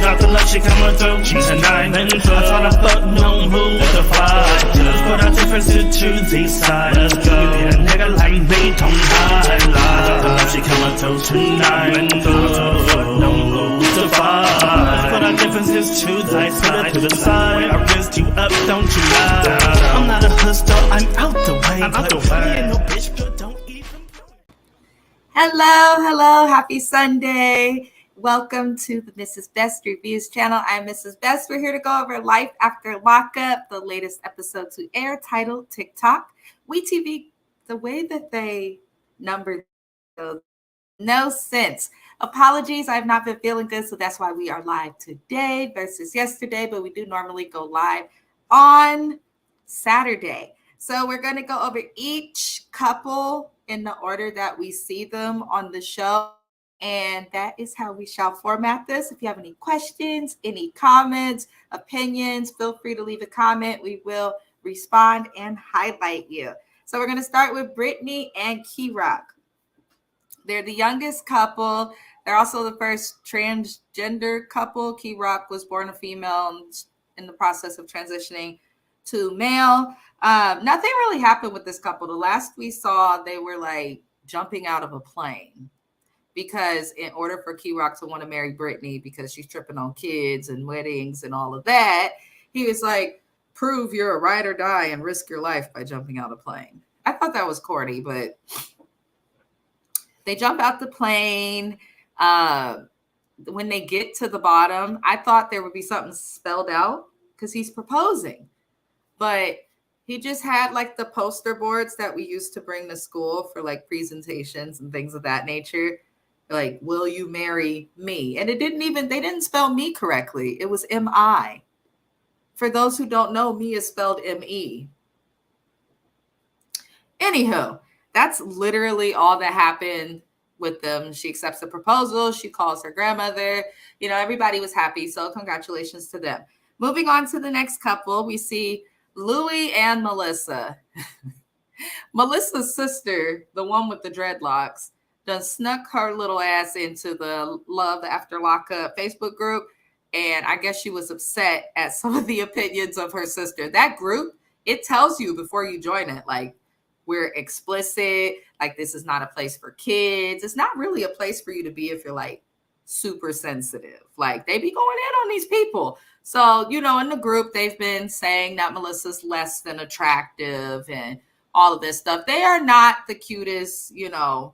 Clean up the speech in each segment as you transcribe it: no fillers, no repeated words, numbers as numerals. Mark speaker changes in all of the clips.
Speaker 1: Without the love, she coming through tonight. I tryna fuck no move to fight. Let's put our differences to the side. Let's go. You get a nigga like me, don't hide. Without the love, she coming through tonight. I'm tryna fuck no move to fight. Let's put our differences to the side. To the side. I risked you up, don't you lie. I'm not a hustler, I'm out the way. I'm out the way. Ain't no bitch, but don't even.
Speaker 2: Hello, happy Sunday. Welcome to the Mrs. Best Reviews channel. I'm Mrs. Best. We're here to go over Life After Lockup, the latest episode to air, titled TikTok. wetv, the way that they numbered those, no sense. Apologies, I've not been feeling good, so that's why we are live today versus yesterday, but we do normally go live on Saturday. So we're going to go over each couple in the order that we see them on the show. And that is how we shall format this. If you have any questions, any comments, opinions, feel free to leave a comment. We will respond and highlight you. So we're going to start with Brittany and Keyrock. They're the youngest couple. They're also the first transgender couple. Keyrock was born a female and in the process of transitioning to male. Nothing really happened with this couple. The last we saw, they were like jumping out of a plane because in order for Keyrock to want to marry Brittany because she's tripping on kids and weddings and all of that, he was like, prove you're a ride or die and risk your life by jumping out of a plane. I thought that was corny, but they jump out the plane. When they get to the bottom, I thought there would be something spelled out because he's proposing. But he just had like the poster boards that we used to bring to school for like presentations and things of that nature. Like, will you marry me? And they didn't spell me correctly. It was M-I. For those who don't know, me is spelled M-E. Anywho, that's literally all that happened with them. She accepts the proposal. She calls her grandmother. You know, everybody was happy. So congratulations to them. Moving on to the next couple, we see Louie and Melissa. Melissa's sister, the one with the dreadlocks, done snuck her little ass into the Love After Lockup Facebook group. And I guess she was upset at some of the opinions of her sister. That group, it tells you before you join it, like, we're explicit, like this is not a place for kids. It's not really a place for you to be if you're like super sensitive. Like they be going in on these people. So, you know, in the group, they've been saying that Melissa's less than attractive and all of this stuff. They are not the cutest, you know,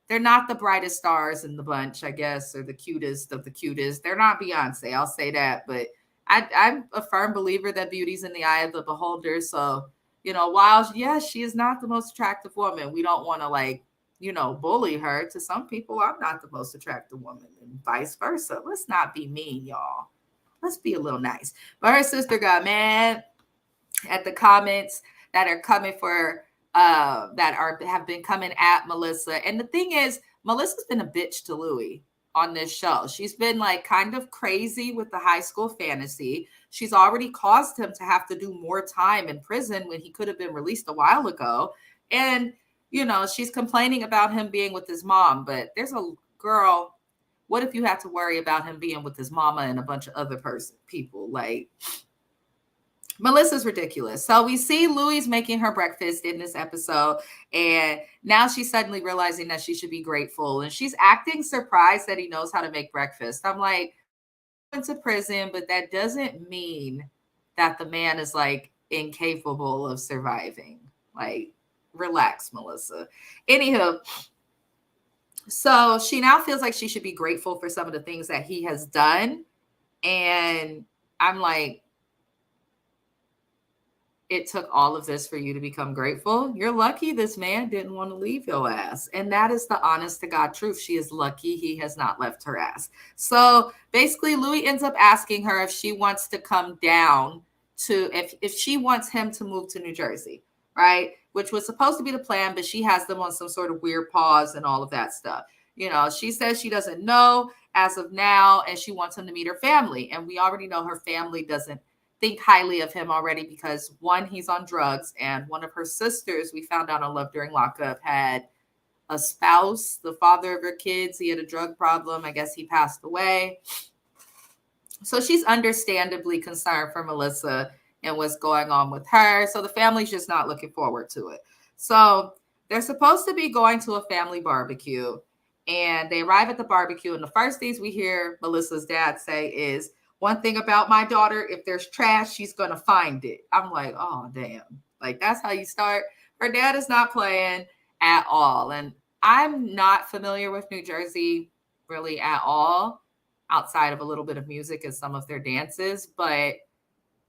Speaker 2: they're not the brightest stars in the bunch, I guess, or the cutest of the cutest. They're not Beyonce, I'll say that. But I'm a firm believer that beauty's in the eye of the beholder. So, you know, while, yes, she is not the most attractive woman, we don't want to like, you know, bully her. To some people, I'm not the most attractive woman and vice versa. Let's not be mean, y'all. Let's be a little nice. But her sister got mad at the comments that are coming for have been coming at Melissa. And the thing is, Melissa's been a bitch to Louie on this show. She's been like kind of crazy with the high school fantasy. She's already caused him to have to do more time in prison when he could have been released a while ago. And, you know, she's complaining about him being with his mom. But there's a girl, what if you have to worry about him being with his mama and a bunch of other people? Like, Melissa's ridiculous. So we see Louie's making her breakfast in this episode, and now she's suddenly realizing that she should be grateful, and she's acting surprised that he knows how to make breakfast. I'm like, I went to prison, but that doesn't mean that the man is like incapable of surviving. Like, relax, Melissa. Anywho, so she now feels like she should be grateful for some of the things that he has done, and I'm like, it took all of this for you to become grateful. You're lucky this man didn't want to leave your ass. And that is the honest to God truth. She is lucky he has not left her ass. So basically, Louie ends up asking her if she wants to come down to, if she wants him to move to New Jersey, right? Which was supposed to be the plan, but she has them on some sort of weird pause and all of that stuff. You know, she says she doesn't know as of now, and she wants him to meet her family. And we already know her family doesn't think highly of him already because, one, he's on drugs, and one of her sisters, we found out on Love During Lockup, had a spouse, the father of her kids. He had a drug problem. I guess he passed away. So she's understandably concerned for Melissa and what's going on with her. So the family's just not looking forward to it. So they're supposed to be going to a family barbecue, and they arrive at the barbecue. And the first things we hear Melissa's dad say is, "One thing about my daughter, if there's trash, she's going to find it." I'm like, oh, damn. Like, that's how you start. Her dad is not playing at all. And I'm not familiar with New Jersey really at all, outside of a little bit of music and some of their dances. But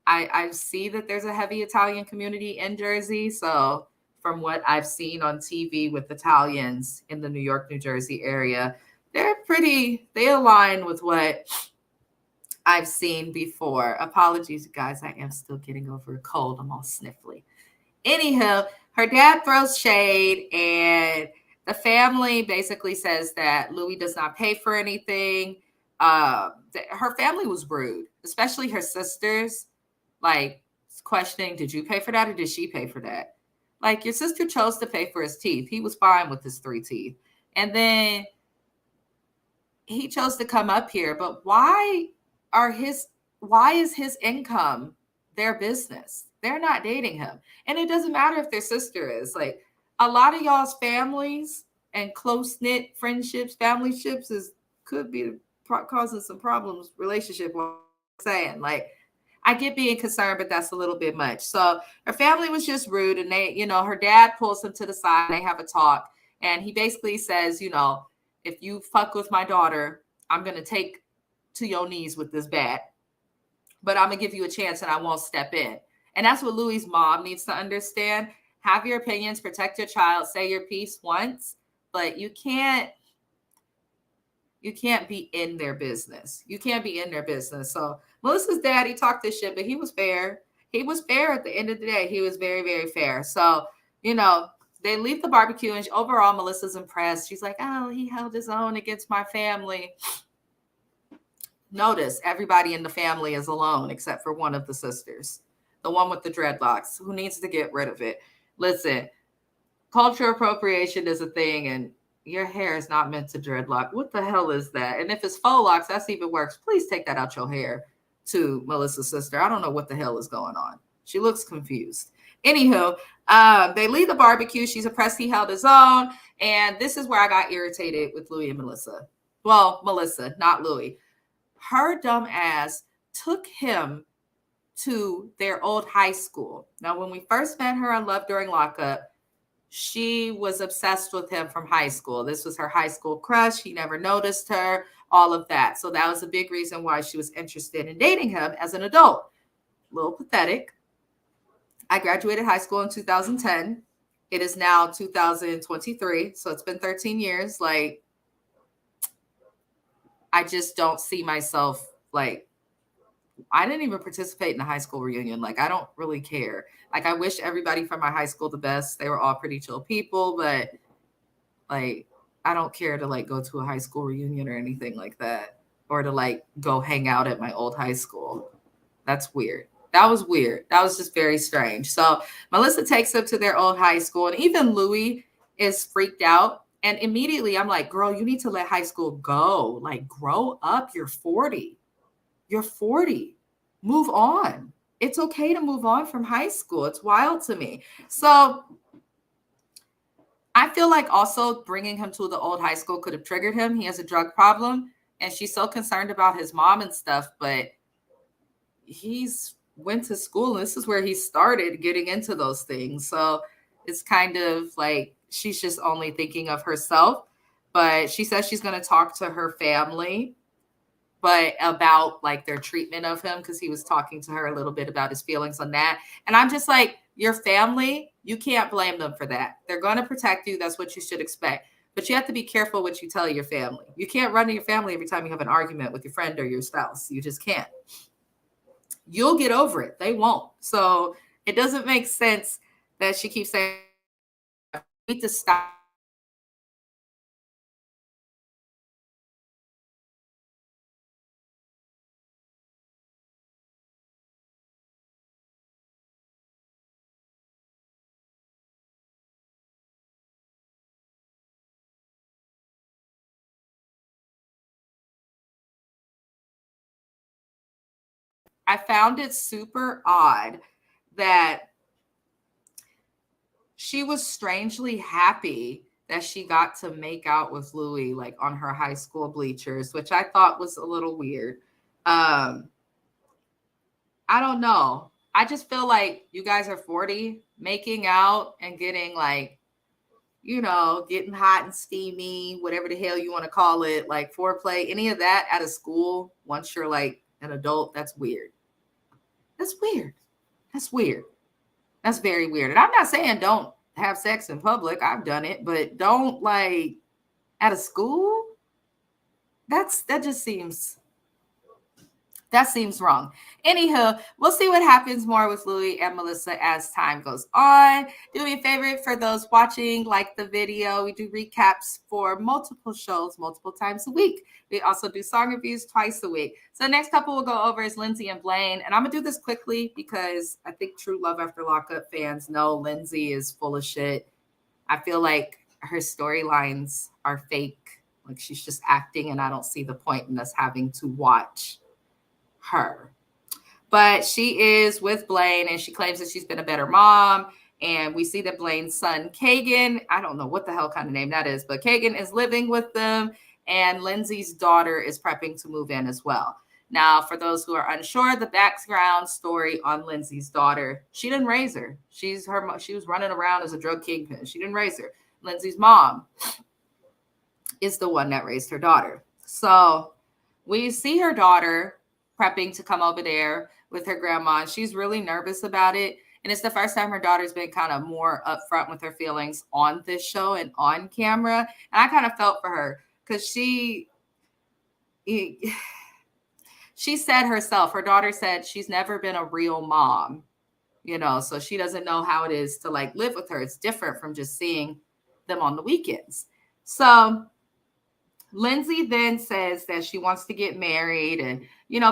Speaker 2: I see that there's a heavy Italian community in Jersey. So from what I've seen on TV with Italians in the New York, New Jersey area, they align with what I've seen before. Apologies, guys. I am still getting over a cold. I'm all sniffly. Anyhow, her dad throws shade, and the family basically says that Louis does not pay for anything. Her family was rude, especially her sisters, like questioning, did you pay for that or did she pay for that? Like, your sister chose to pay for his teeth. He was fine with his 3 teeth. And then he chose to come up here, but why is his income their business? They're not dating him. And it doesn't matter if their sister is. Like, a lot of y'all's families and close-knit friendships, family ships could be causing some problems relationship. Saying, like, I get being concerned, but that's a little bit much. So her family was just rude, and her dad pulls him to the side. They have a talk, and he basically says, if you fuck with my daughter, I'm going to take to your knees with this bat, but I'm going to give you a chance and I won't step in. And that's what Louis's mom needs to understand. Have your opinions, protect your child, say your piece once, but you can't be in their business. You can't be in their business. So Melissa's daddy talked this shit, but he was fair. He was fair at the end of the day. He was very, very fair. So, they leave the barbecue, and overall, Melissa's impressed. She's like, oh, he held his own against my family. Notice everybody in the family is alone except for one of the sisters, the one with the dreadlocks, who needs to get rid of it. Listen, cultural appropriation is a thing, and your hair is not meant to dreadlock. What the hell is that? And if it's faux locks, that's even worse. Please take that out your hair, to Melissa's sister. I don't know what the hell is going on. She looks confused. Anywho, they leave the barbecue. She's impressed he held his own. And this is where I got irritated with Louis and Melissa. Well, Melissa, not Louis. Her dumb ass took him to their old high school. Now, when we first met her on Love During Lockup, she was obsessed with him from high school. This was her high school crush. He never noticed her, all of that. So that was a big reason why she was interested in dating him as an adult. A little pathetic. I graduated high school in 2010. It is now 2023. So it's been 13 years. Like, I just don't see myself, like, I didn't even participate in the high school reunion. Like, I don't really care. Like, I wish everybody from my high school the best. They were all pretty chill people, but like, I don't care to like go to a high school reunion or anything like that, or to like go hang out at my old high school. That's weird. That was weird. That was just very strange. So Melissa takes them to their old high school, and even Louis is freaked out. And immediately I'm like, girl, you need to let high school go. Like, grow up. You're 40. You're 40. Move on. It's okay to move on from high school. It's wild to me. So I feel like also bringing him to the old high school could have triggered him. He has a drug problem, and she's so concerned about his mom and stuff, but he's went to school, and this is where he started getting into those things. So it's kind of like she's just only thinking of herself. But she says she's going to talk to her family, but about like their treatment of him, because he was talking to her a little bit about his feelings on that. And I'm just like, your family, you can't blame them for that. They're going to protect you. That's what you should expect. But you have to be careful what you tell your family. You can't run to your family every time you have an argument with your friend or your spouse. You just can't. You'll get over it. They won't. So it doesn't make sense that she keeps saying, "You need to stop I found it super odd that she was strangely happy that she got to make out with Louis like on her high school bleachers, which I thought was a little weird. Um, I don't know. I just feel like you guys are 40, making out and getting like, getting hot and steamy, whatever the hell you want to call it, like foreplay, any of that at a school once you're like an adult, that's weird. That's weird. That's weird. That's very weird. And I'm not saying don't have sex in public. I've done it, but don't like at a school. That seems wrong. Anywho, we'll see what happens more with Louis and Melissa as time goes on. Do me a favor for those watching, like the video. We do recaps for multiple shows multiple times a week. We also do song reviews twice a week. So the next couple we'll go over is Lindsay and Blaine. And I'm going to do this quickly because I think true Love After Lockup fans know Lindsay is full of shit. I feel like her storylines are fake. Like she's just acting, and I don't see the point in us having to watch her. But she is with Blaine, and she claims that she's been a better mom. And we see that Blaine's son, Kagan, I don't know what the hell kind of name that is, but Kagan is living with them. And Lindsay's daughter is prepping to move in as well. Now, for those who are unsure, the background story on Lindsay's daughter, she didn't raise her. She was running around as a drug kingpin. She didn't raise her. Lindsay's mom is the one that raised her daughter. So we see her daughter prepping to come over there with her grandma, and she's really nervous about it. And it's the first time her daughter's been kind of more upfront with her feelings on this show and on camera. And I kind of felt for her because she said herself, her daughter said she's never been a real mom, so she doesn't know how it is to like live with her. It's different from just seeing them on the weekends. So Lindsay then says that she wants to get married and,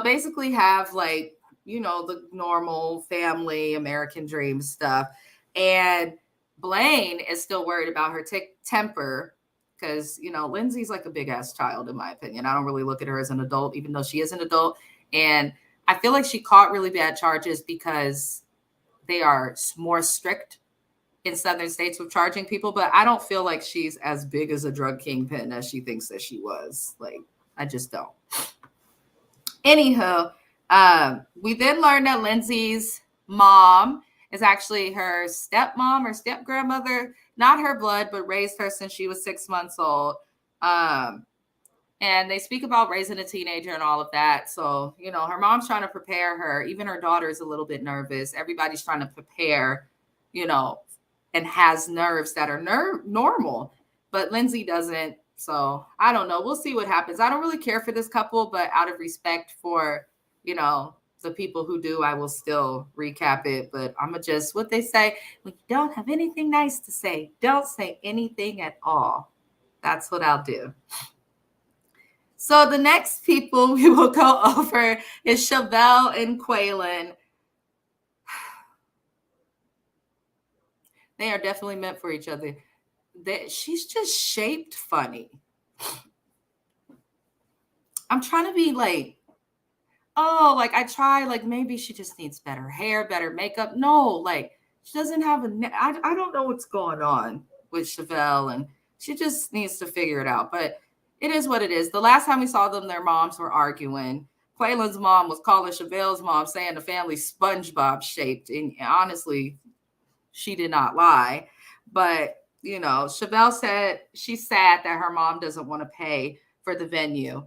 Speaker 2: basically have like, the normal family American dream stuff. And Blaine is still worried about her temper because, Lindsay's like a big ass child, in my opinion. I don't really look at her as an adult, even though she is an adult. And I feel like she caught really bad charges because they are more strict in southern states with charging people, but I don't feel like she's as big as a drug kingpin as she thinks that she was. Like, I just don't. Anywho, we then learned that Lindsay's mom is actually her stepmom or step grandmother, not her blood, but raised her since she was 6 months old. And they speak about raising a teenager and all of that. So, her mom's trying to prepare her. Even her daughter is a little bit nervous. Everybody's trying to prepare, and has nerves that are normal, but Lindsay doesn't. So I don't know. We'll see what happens. I don't really care for this couple, but out of respect for, the people who do, I will still recap it. But I'm going to just, what they say, when you don't have anything nice to say, don't say anything at all. That's what I'll do. So the next people we will go over is Chevelle and Quaylen. They are definitely meant for each other. She's just shaped funny. I'm trying to be like, I try, like maybe she just needs better hair, better makeup. No, like she doesn't have I don't know what's going on with Chevelle, and she just needs to figure it out. But it is what it is. The last time we saw them, their moms were arguing. Quaylen's mom was calling Chevelle's mom, saying the family's SpongeBob shaped. And honestly, she did not lie. But, Chevelle said she's sad that her mom doesn't want to pay for the venue.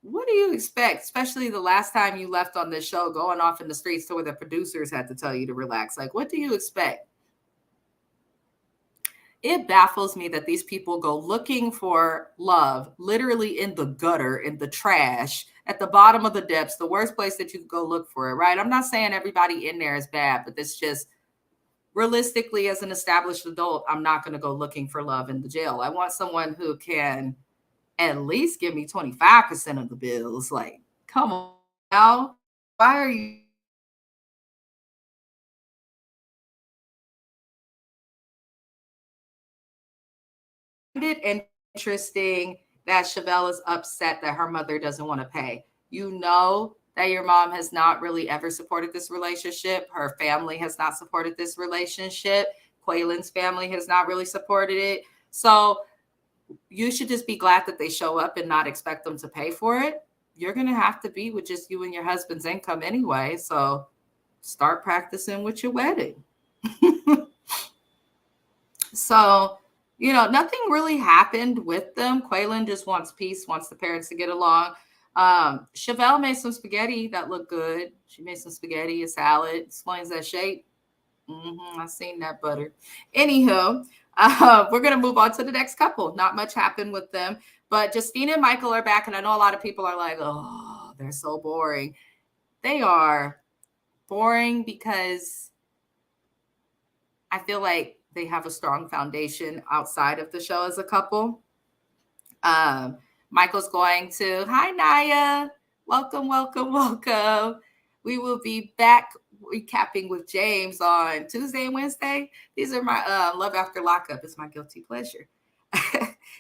Speaker 2: What do you expect? Especially the last time you left on this show, going off in the streets to where the producers had to tell you to relax. Like, what do you expect? It baffles me that these people go looking for love literally in the gutter, in the trash, at the bottom of the depths, the worst place that you could go look for it, right? I'm not saying everybody in there is bad, but it's just realistically, as an established adult, I'm not going to go looking for love in the jail. I want someone who can at least give me 25% of the bills. Like, come on now. Why are you? It interesting that Chevelle is upset that her mother doesn't want to pay. that your mom has not really ever supported this relationship. Her family has not supported this relationship. Quaylen's family has not really supported it. So you should just be glad that they show up and not expect them to pay for it. You're going to have to be with just you and your husband's income anyway. So start practicing with your wedding. So, nothing really happened with them. Quaylen just wants peace, wants the parents to get along. Chevelle made some spaghetti that looked good. She made some spaghetti, a salad, explains that shape. I've seen that butter. Anywho, we're going to move on to the next couple. Not much happened with them, but Justine and Michael are back. And I know a lot of people are like, oh, they're so boring. They are boring because I feel like they have a strong foundation outside of the show as a couple. Michael's going to, hi, Naya. Welcome, welcome, welcome. We will be back recapping with James on Tuesday and Wednesday. These are my Love After Lockup. It's my guilty pleasure.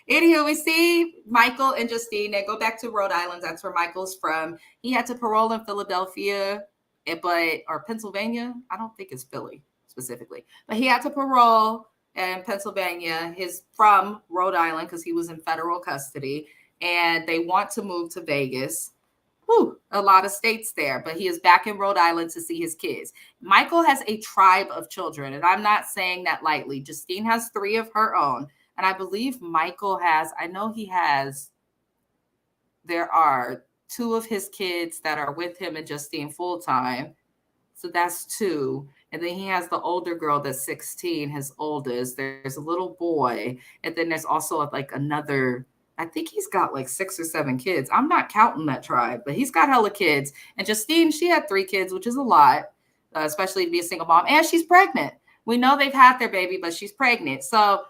Speaker 2: Anywho, we see Michael and Justine. They go back to Rhode Island. That's where Michael's from. He had to parole in Philadelphia, or Pennsylvania. I don't think it's Philly specifically, but he had to parole in Pennsylvania. He's from Rhode Island because he was in federal custody, and they want to move to Vegas. A lot of states there, but he is back in Rhode Island to see his kids. Michael has a tribe of children, and I'm not saying that lightly. Justine has 3 of her own, and I believe Michael has, there are 2 of his kids that are with him and Justine full time. So that's 2. And then he has the older girl that's 16, his oldest. There's a little boy. And then there's also another, I think he's got 6 or 7 kids. I'm not counting that tribe, but he's got hella kids. And Justine, she had 3 kids, which is a lot, especially to be a single mom. And she's pregnant. We know they've had their baby, but she's pregnant. So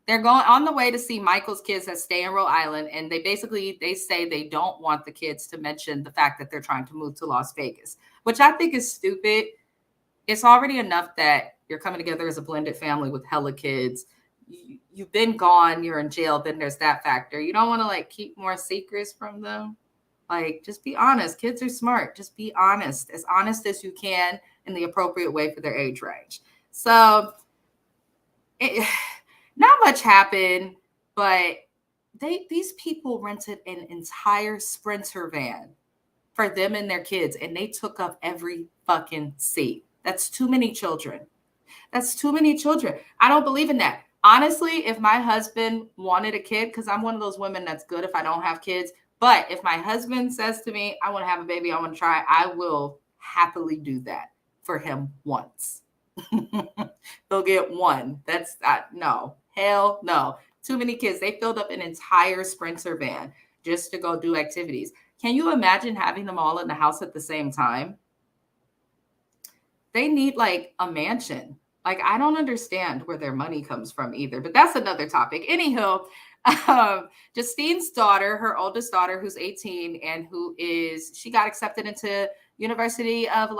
Speaker 2: they're going on the way to see Michael's kids that stay in Rhode Island. And they say they don't want the kids to mention the fact that they're trying to move to Las Vegas, which I think is stupid. It's already enough that you're coming together as a blended family with hella kids. You've been gone, you're in jail, then there's that factor. You don't want to keep more secrets from them. Just be honest. Kids are smart. Just be honest as you can in the appropriate way for their age range. So not much happened, but these people rented an entire Sprinter van for them and their kids, and they took up every fucking seat. That's too many children. I don't believe in that. Honestly, if my husband wanted a kid, because I'm one of those women that's good if I don't have kids, but if my husband says to me, I want to have a baby, I want to try, I will happily do that for him once. They'll get 1. That's no. Hell no. Too many kids. They filled up an entire Sprinter van just to go do activities. Can you imagine having them all in the house at the same time? They need a mansion. I don't understand where their money comes from either, but that's another topic. Anywho, Justine's daughter, her oldest daughter, who's 18 and she got accepted into University of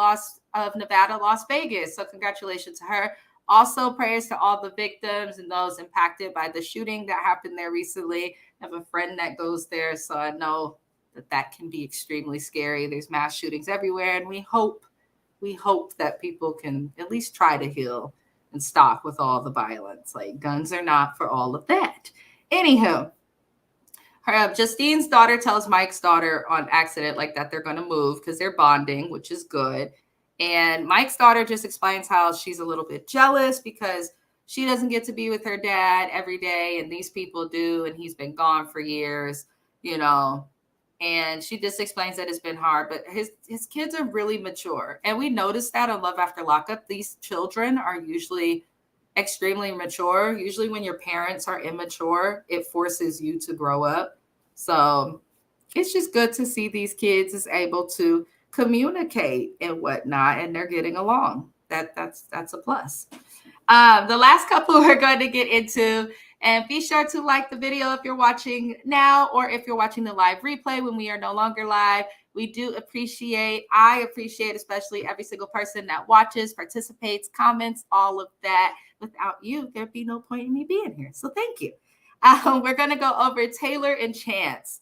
Speaker 2: Nevada, Las Vegas. So congratulations to her. Also, prayers to all the victims and those impacted by the shooting that happened there recently. I have a friend that goes there, so I know that can be extremely scary. There's mass shootings everywhere, and we hope that people can at least try to heal and stop with all the violence. Guns are not for all of that. Anywho, Justine's daughter tells Mike's daughter on accident that they're going to move because they're bonding, which is good. And Mike's daughter just explains how she's a little bit jealous because she doesn't get to be with her dad every day, and these people do, and he's been gone for years, And she just explains that it's been hard, but his kids are really mature. And we noticed that on Love After Lockup. These children are usually extremely mature. Usually when your parents are immature, it forces you to grow up. So it's just good to see these kids is able to communicate and whatnot, and they're getting along. That's a plus. The last couple we're going to get into, and be sure to like the video if you're watching now or if you're watching the live replay when we are no longer live. I appreciate especially every single person that watches, participates, comments, all of that. Without you, there'd be no point in me being here. So thank you. We're going to go over Taylor and Chance.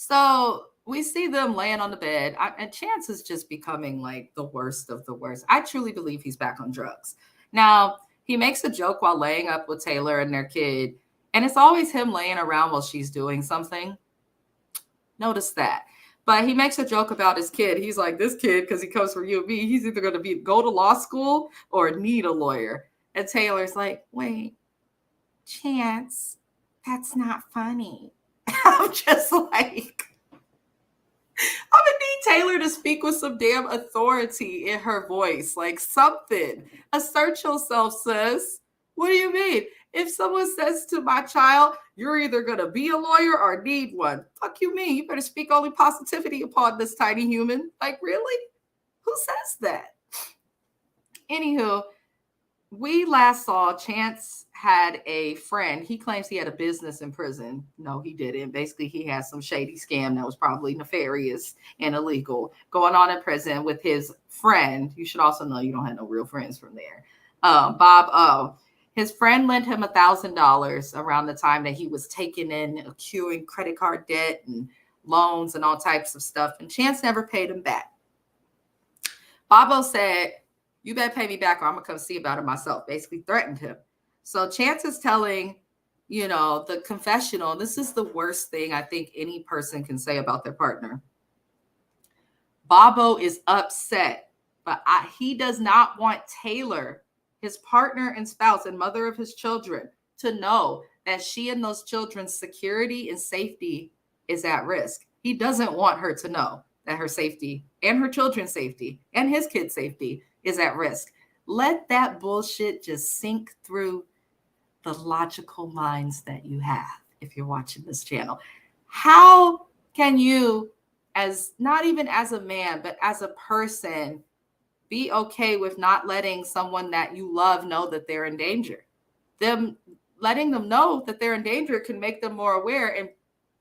Speaker 2: So we see them laying on the bed, and Chance is just becoming like the worst of the worst. I truly believe he's back on drugs. Now, he makes a joke while laying up with Taylor and their kid, and it's always him laying around while she's doing something. Notice that. But he makes a joke about his kid. He's like, this kid, because he comes from UB, he's either going to go to law school or need a lawyer. And Taylor's like, wait, Chance, that's not funny. I'm just like, I'm gonna need Taylor to speak with some damn authority in her voice, like something. Assert yourself, sis. What do you mean? If someone says to my child, you're either gonna be a lawyer or need one, fuck you mean? You better speak only positivity upon this tiny human. Like, really? Who says that? Anywho, we last saw Chance had a friend. He claims he had a business in prison. No, he didn't. Basically, he had some shady scam that was probably nefarious and illegal going on in prison with his friend. You should also know you don't have no real friends from there. Bob O. His friend lent him $1,000 around the time that he was taking in, accruing credit card debt and loans and all types of stuff. And Chance never paid him back. Bob O said, you better pay me back or I'm going to come see about it myself. Basically threatened him. So Chance is telling, the confessional, this is the worst thing I think any person can say about their partner. Bobo is upset, but he does not want Taylor, his partner and spouse and mother of his children, to know that she and those children's security and safety is at risk. He doesn't want her to know that her safety and her children's safety and his kids' safety is at risk. Let that bullshit just sink through the logical minds that you have if you're watching this channel. How can you, as not even as a man, but as a person, be okay with not letting someone that you love know that they're in danger? Letting them know that they're in danger can make them more aware and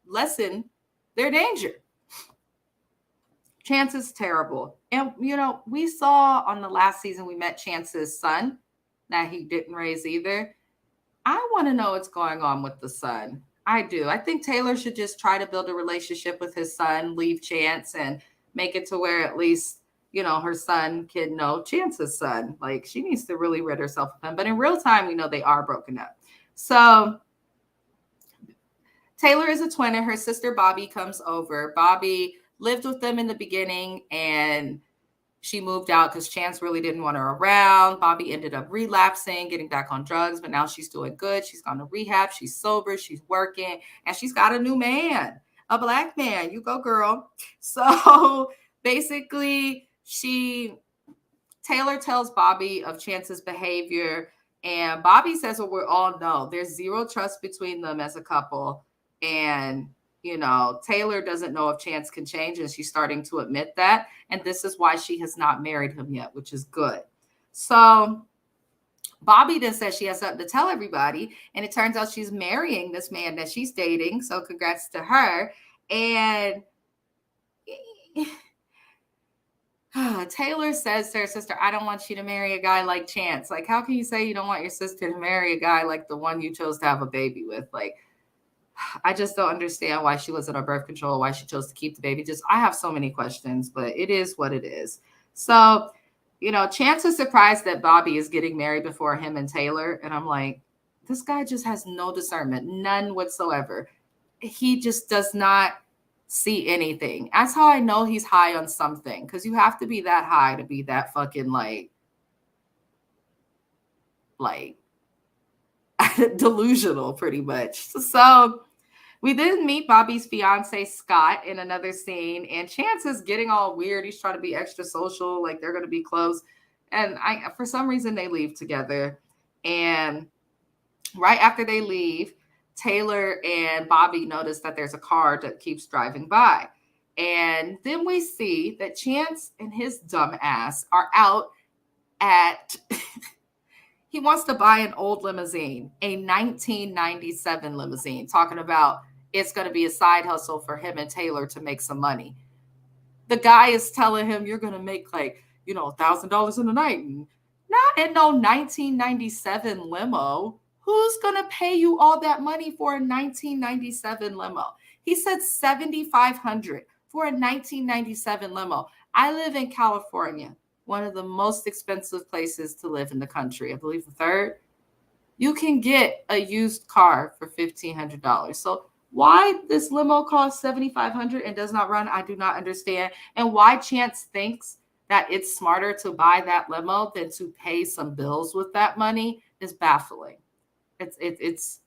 Speaker 2: lessen their danger. Chance is terrible. And, we saw on the last season, we met Chance's son that he didn't raise either. I want to know what's going on with the son. I do. I think Taylor should just try to build a relationship with his son, leave Chance, and make it to where at least, her son can know Chance's son. Like, she needs to really rid herself of him. But in real time, we know they are broken up. So Taylor is a twin and her sister Bobby comes over. Bobby lived with them in the beginning and she moved out because Chance really didn't want her around. Bobby ended up relapsing, getting back on drugs, but now she's doing good. She's gone to rehab. She's sober. She's working and she's got a new man, a black man. You go, girl. So basically Taylor tells Bobby of Chance's behavior and Bobby says what we all know. There's zero trust between them as a couple. And Taylor doesn't know if Chance can change, and she's starting to admit that. And this is why she has not married him yet, which is good. So Bobby then says she has something to tell everybody, and it turns out she's marrying this man that she's dating. So congrats to her. And Taylor says to her sister, I don't want you to marry a guy like Chance. Like, how can you say you don't want your sister to marry a guy like the one you chose to have a baby with? Like, I just don't understand why she wasn't on birth control, why she chose to keep the baby. I have so many questions, but it is what it is. So, Chance is surprised that Bobby is getting married before him and Taylor. And I'm like, this guy just has no discernment, none whatsoever. He just does not see anything. That's how I know he's high on something, because you have to be that high to be that fucking like delusional, pretty much. So we then meet Bobby's fiance Scott in another scene, and Chance is getting all weird. He's trying to be extra social, like they're going to be close. And for some reason, they leave together. And right after they leave, Taylor and Bobby notice that there's a car that keeps driving by. And then we see that Chance and his dumb ass are out at he wants to buy an old limousine, a 1997 limousine, talking about it's going to be a side hustle for him and Taylor to make some money. The guy is telling him you're going to make like, $1,000 in a night. Not in no 1997 limo. Who's going to pay you all that money for a 1997 limo? He said $7,500 for a 1997 limo. I live in California, one of the most expensive places to live in the country. I believe the third. You can get a used car for $1,500. So why this limo costs $7,500 and does not run, I do not understand. And why Chance thinks that it's smarter to buy that limo than to pay some bills with that money is baffling. It's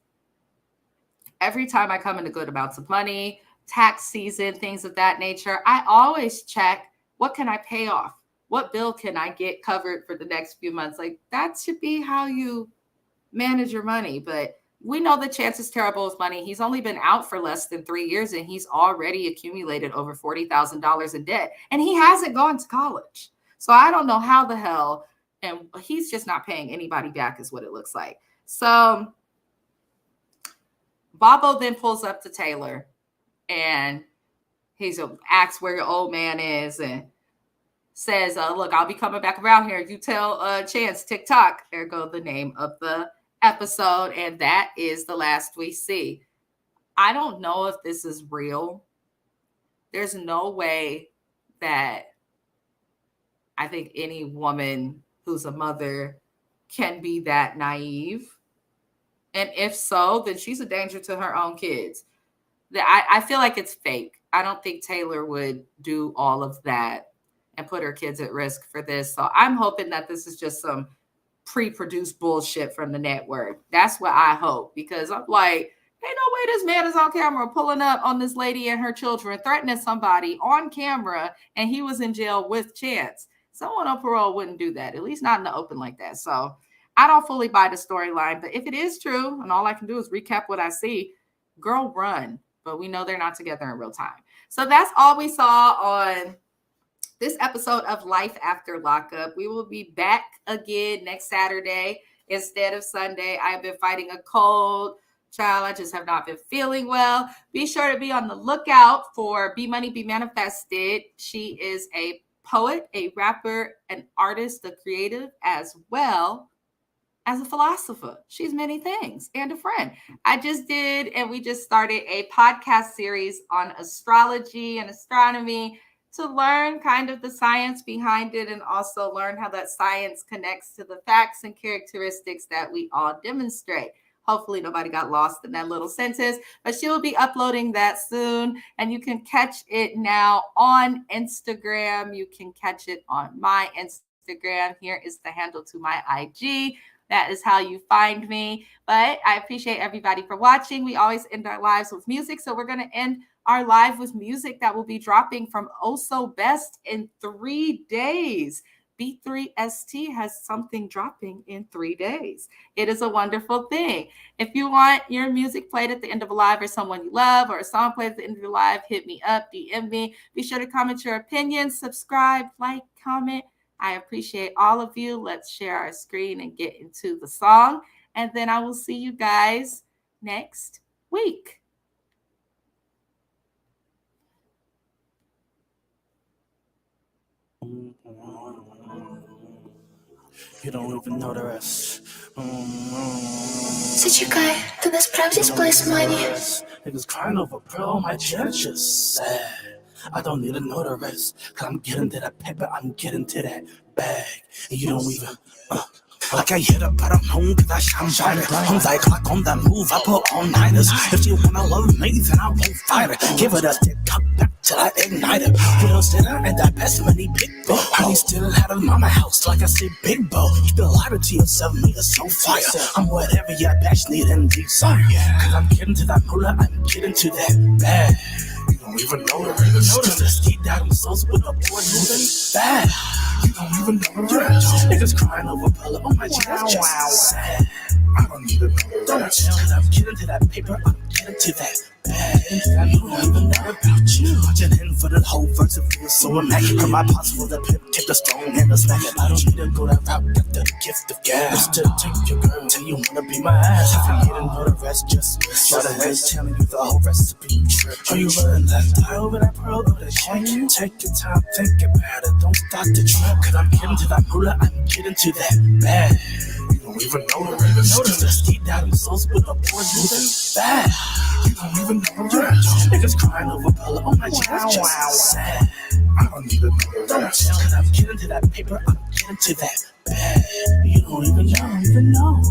Speaker 2: every time I come into good amounts of money, tax season, things of that nature, I always check, what can I pay off? What bill can I get covered for the next few months? Like, that should be how you manage your money. But we know that Chance is terrible with money. He's only been out for less than 3 years, and he's already accumulated over $40,000 in debt, and he hasn't gone to college. So I don't know how the hell, and he's just not paying anybody back is what it looks like. So Bobo then pulls up to Taylor, and he's asks where your old man is, and says, look, I'll be coming back around here. You tell Chance TikTok. Ergo the name of the episode, and that is the last we see. I don't know if this is real. There's no way that I think any woman who's a mother can be that naive. And if so, then she's a danger to her own kids. I feel like it's fake. I don't think Taylor would do all of that and put her kids at risk for this. So I'm hoping that this is just some pre-produced bullshit from the network. That's what I hope, because I'm like, ain't no way this man is on camera pulling up on this lady and her children, threatening somebody on camera, and he was in jail with Chance. Someone on parole wouldn't do that, at least not in the open like that. So I don't fully buy the storyline, but if it is true, and all I can do is recap what I see, girl, run. But we know they're not together in real time. So that's all we saw on this episode of Life After Lockup. We will be back again next Saturday instead of Sunday. I've been fighting a cold. Child, I just have not been feeling well. Be sure to be on the lookout for Be Money, Be Manifested. She is a poet, a rapper, an artist, a creative, as well as a philosopher. She's many things, and a friend. We just started a podcast series on astrology and astronomy to learn kind of the science behind it, and also learn how that science connects to the facts and characteristics that we all demonstrate. Hopefully nobody got lost in that little sentence, but she will be uploading that soon, and you can catch it now on Instagram. You can catch it on my Instagram. Here is the handle to my IG. That is how you find me. But I appreciate everybody for watching. We always end our lives with music, so we're going to end our live with music that will be dropping from Oh So Best in 3 days. B3ST has something dropping in 3 days. It is a wonderful thing. If you want your music played at the end of a live, or someone you love, or a song played at the end of your live, hit me up, DM me. Be sure to comment your opinions, subscribe, like, comment. I appreciate all of you. Let's share our screen and get into the song. And then I will see you guys next week.
Speaker 1: You don't even know the rest.
Speaker 3: Зачекай, ты насправді сплес money.
Speaker 1: Niggas crying over bro, my chest just sad. I don't need to know the rest, cause I'm getting to that paper, I'm getting to that bag. And you don't even, like I hit up, but I'm home cause I shine brighter. I'm like clock on that move, I put all nighters. If she wanna love me, then I won't fight her. Give her that dick, come back till I ignite her. Real sinner and that best money big bro. Honey still had a mama house, like I said, big bro. You feel lighter to yourself, nigga, so fire. I'm whatever your passionate and desire. Cause I'm getting to that moolah, I'm getting to that bag. You don't even know the rest. Cause the street that I'm so with a boy moving bad. You don't even know the rest. Niggas crying over pillow on my chest, just sad. I don't even know the rest. Cause I'm getting to that paper, I'm getting to that bag. You don't even know about you. Watching in for the whole verse, it feels so immaculate. From my possible, the pimp kept the stone and the smack. I don't need to go that route, got the gift of gas. To take your girl till you wanna be my ass. If you didn't know the rest, just try to rest, telling you the whole recipe. Are you running left eye over that pearl or that shake? Take your time, think about it, don't start the trip. Cause I'm getting to that moolah, I'm getting to that bag. You don't don't even know the rest. The ski down souls with a board moving bad. You don't even know the rest. Niggas crying over pillow on my chest. Just sad. I don't even know the rest. Cause I'm getting to that paper, I'm getting to that bed. You don't even know.